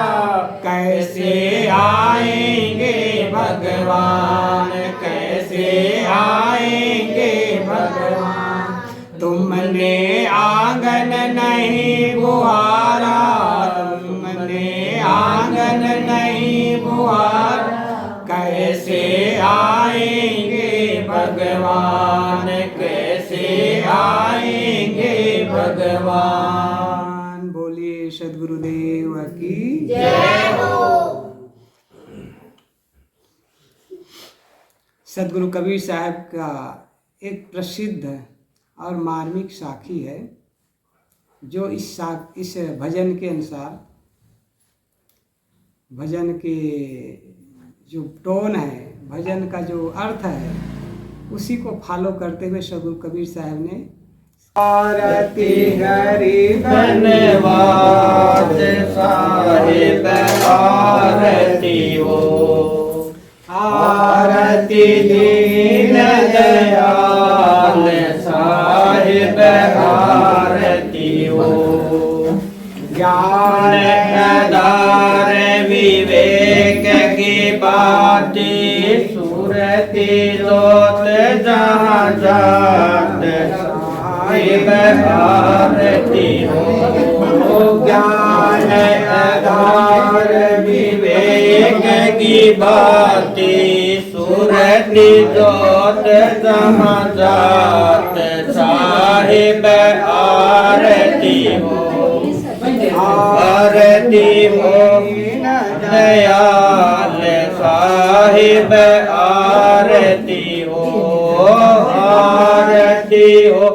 [SPEAKER 1] कैसे आएंगे भगवान, कैसे आएंगे भगवान। तुमने आंगन नहीं बुहारा, तुमने आंगन नहीं बुहारा, कैसे आएंगे भगवान, कैसे आएंगे भगवान। बोलिए सद्गुरुदेव की जय हो। सद्गुरु कबीर साहब का एक प्रसिद्ध और मार्मिक साखी है, जो इस भजन के अनुसार, भजन के जो टोन है, भजन का जो अर्थ है, उसी को फॉलो करते हुए सद्गुरु कबीर साहब ने आरती हरि धन्यवाद साहिब आरती हो, आरती दीन दयाल साहिब आरती हो। ज्ञान आधार विवेक की बाती, सूरती जोत जहाँ जात साहिब आरती हो। ज्ञान आधार विवेक की बाती, सूरती जोत जहाँ जात साहिब आरती हो, आरती हो दयाल साहिब आरती हो, आरती हो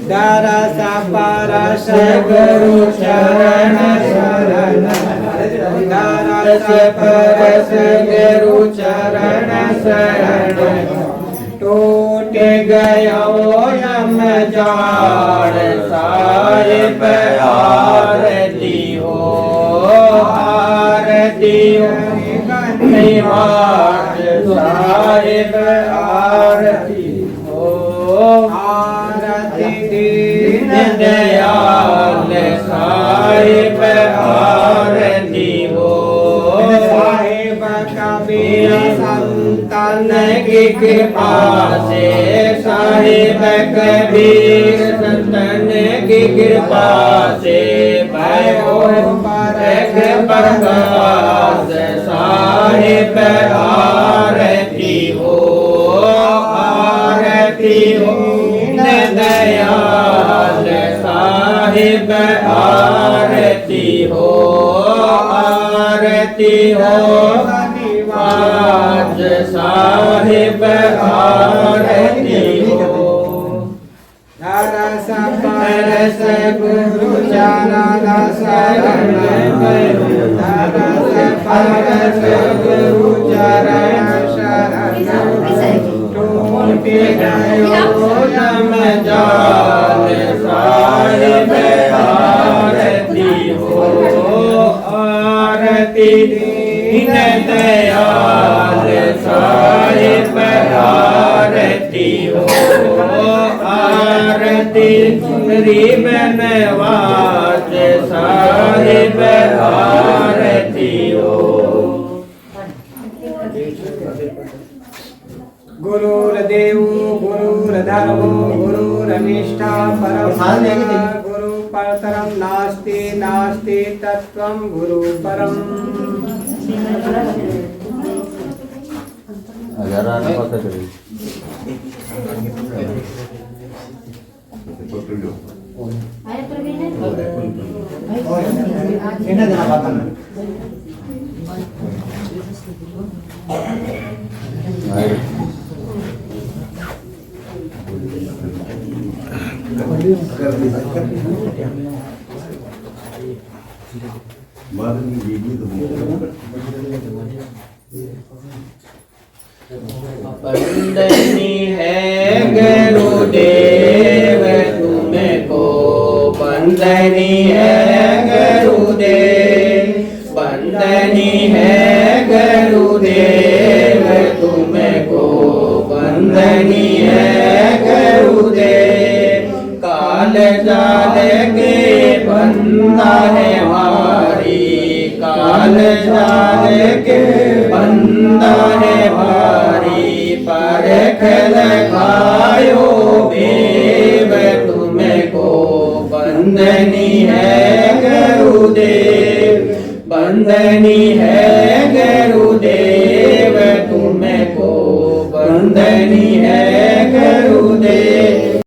[SPEAKER 1] दरस परस गुरु चरण शरण, दरस परस गुरु चरण शरण, टूट गयो यम जाड़ साहिब आरती हो, आरती हो निवास साहिब आरती हो, आरती दीन दयाल साहिब आरती हो। साहिब कबीर संतन की कृपा से, साहिब कबीर संतन की कृपा से, भयो परख प्रकाश साहिब आरती हो, आरती हो दयाल साहिब आरती हो, आरती हो निवास साहिब आरती हो। दरस परस गुरु चरण शरण, दरस परस गुरु चरण शरण, टूट गयो यम जाल साहिब आरती हो, आरती दीन दयाल साहिब आरती हो, आरती गरीब नवाज साहिब आरती हो। गुरुर्देवो गुरुर्धर्मो गुरुर्निष्ठा परम, गुरु परतरम नास्ति, नास्ति तत्त्वं गुरु परम। बंदनी है गुरुदेव तुमको, बंदनी है गुरुदेव, बंदनी है गुरुदेव तुमको,
[SPEAKER 2] जाल के बंदा है भारी, काल जाल के बंदा है भारी। परख लगायो देव तुमको, बंदनी है गुरुदेव, बंदनी है गुरुदेव तुमको, बंदनी है गुरुदेव।